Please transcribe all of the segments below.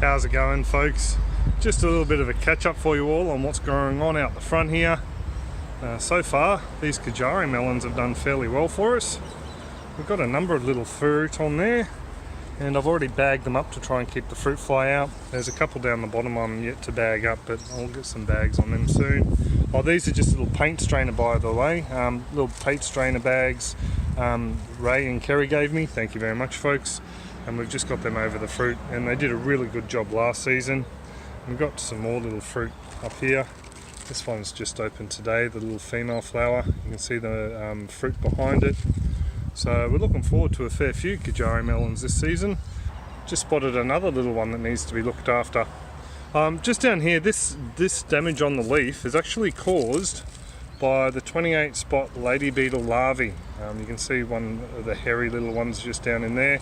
How's it going, folks? Just a little bit of a catch up for you all on what's going on out the front here. So far these Kajari melons have done fairly well for us. We've got a number of little fruit on there, and I've already bagged them up to try and keep the fruit fly out. There's a couple down the bottom I'm yet to bag up, but I'll get some bags on them soon. Oh, these are just little paint strainer, by the way, little paint strainer bags Ray and Kerry gave me. Thank you very much, folks. And we've just got them over the fruit, and they did a really good job last season. We've got some more little fruit up here. This one's just opened today, the little female flower. You can see the fruit behind it. So we're looking forward to a fair few Kajari melons this season. Just spotted another little one that needs to be looked after. Just down here, this damage on the leaf is actually caused by the 28 spot lady beetle larvae. You can see one of the hairy little ones just down in there.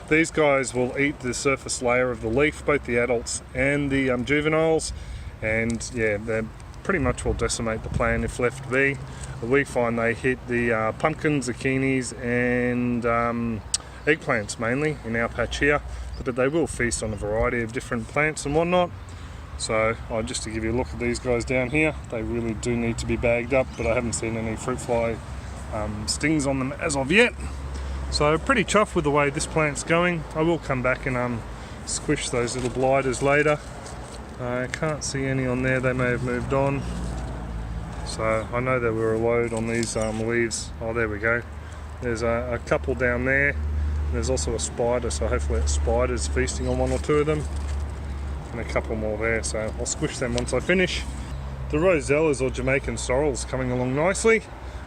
These guys will eat the surface layer of the leaf, both the adults and the juveniles, and yeah, they pretty much will decimate the plant if left be. We find they hit the pumpkins, zucchinis and eggplants mainly in our patch here, but they will feast on a variety of different plants and whatnot. So just to give you a look at these guys down here, they really do need to be bagged up, but I haven't seen any fruit fly stings on them as of yet. So pretty chuffed with the way this plant's going. I will come back and squish those little blighters later. I can't see any on there, they may have moved on. So I know there were a load on these leaves. Oh, there we go. There's a couple down there. There's also a spider, so hopefully that spider's feasting on one or two of them. And a couple more there, so I'll squish them once I finish. The rosellas or Jamaican sorrels coming along nicely.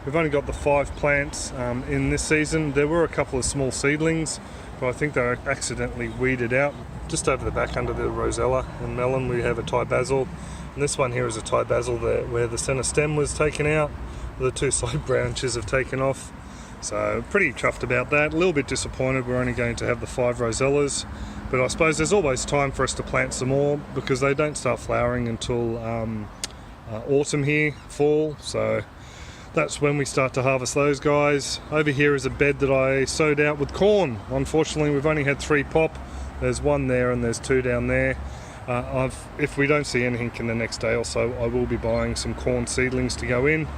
We've only got the 5 plants in this season. There were a couple of small seedlings, but I think they were accidentally weeded out. Just over the back under the rosella and melon we have a Thai basil, and this one here is a Thai basil there where the centre stem was taken out. The 2 side branches have taken off, so pretty chuffed about that. A little bit disappointed we're only going to have the 5 rosellas, but I suppose there's always time for us to plant some more because they don't start flowering until autumn here, fall, so that's when we start to harvest those guys. Over here is a bed that I sowed out with corn. Unfortunately we've only had 3 pop. There's 1 there and there's 2 down there. If we don't see anything in the next day or so, I will be buying some corn seedlings to go in,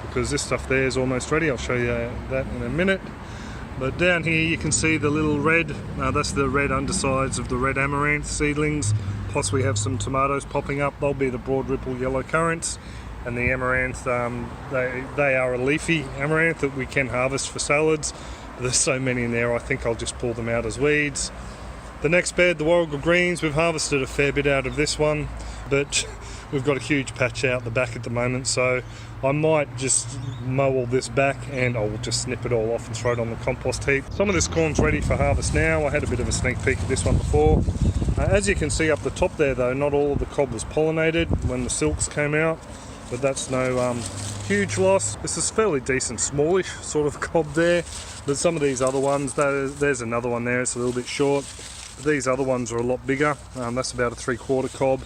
because this stuff there is almost ready. I'll show you that in a minute. But down here you can see the little red, that's the red undersides of the red amaranth seedlings. Plus we have some tomatoes popping up. They'll be the broad ripple yellow currants. And the amaranth, they are a leafy amaranth that we can harvest for salads. But there's so many in there, I think I'll just pull them out as weeds. The next bed, the Warrigal Greens, we've harvested a fair bit out of this one, but we've got a huge patch out the back at the moment, so I might just mow all this back and I'll just snip it all off and throw it on the compost heap. Some of this corn's ready for harvest now. I had a bit of a sneak peek at this one before. As you can see up the top there though, not all of the cob was pollinated when the silks came out, but that's no huge loss. This is fairly decent smallish sort of cob there, but some of these other ones, there's another one there, it's a little bit short. These other ones are a lot bigger. That's about a 3/4 cob.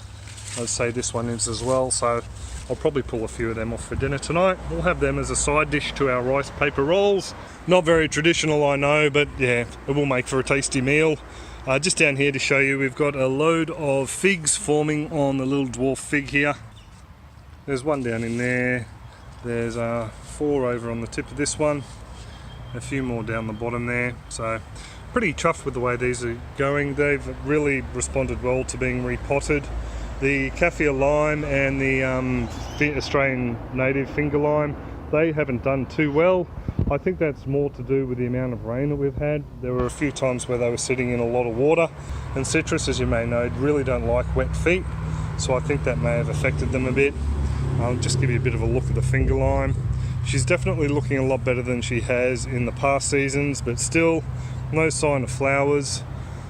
I'd say this one is as well, so I'll probably pull a few of them off for dinner tonight. We'll have them as a side dish to our rice paper rolls. Not very traditional, I know, but yeah, it will make for a tasty meal. Just down here to show you, we've got a load of figs forming on the little dwarf fig here. There's 1 down in there. There's 4 over on the tip of this one. A few more down the bottom there. So pretty chuffed with the way these are going. They've really responded well to being repotted. The Kaffir lime and the Australian native finger lime, they haven't done too well. I think that's more to do with the amount of rain that we've had. There were a few times where they were sitting in a lot of water, and citrus, as you may know, really don't like wet feet, so I think that may have affected them a bit. I'll just give you a bit of a look at the finger lime. She's definitely looking a lot better than she has in the past seasons, but still no sign of flowers.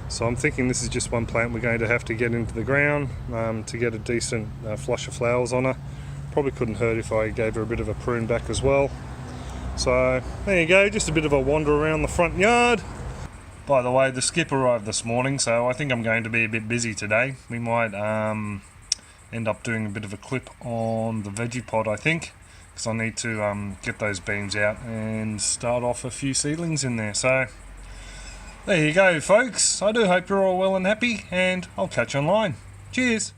So I'm thinking this is just one plant we're going to have to get into the ground to get a decent flush of flowers on her. Probably couldn't hurt if I gave her a bit of a prune back as well. So there you go, just a bit of a wander around the front yard. By the way, the skip arrived this morning, so I think I'm going to be a bit busy today. We might end up doing a bit of a clip on the veggie pod, I think, because I need to get those beans out and start off a few seedlings in there. So There you go, folks. I do hope you're all well and happy, and I'll catch you online. Cheers.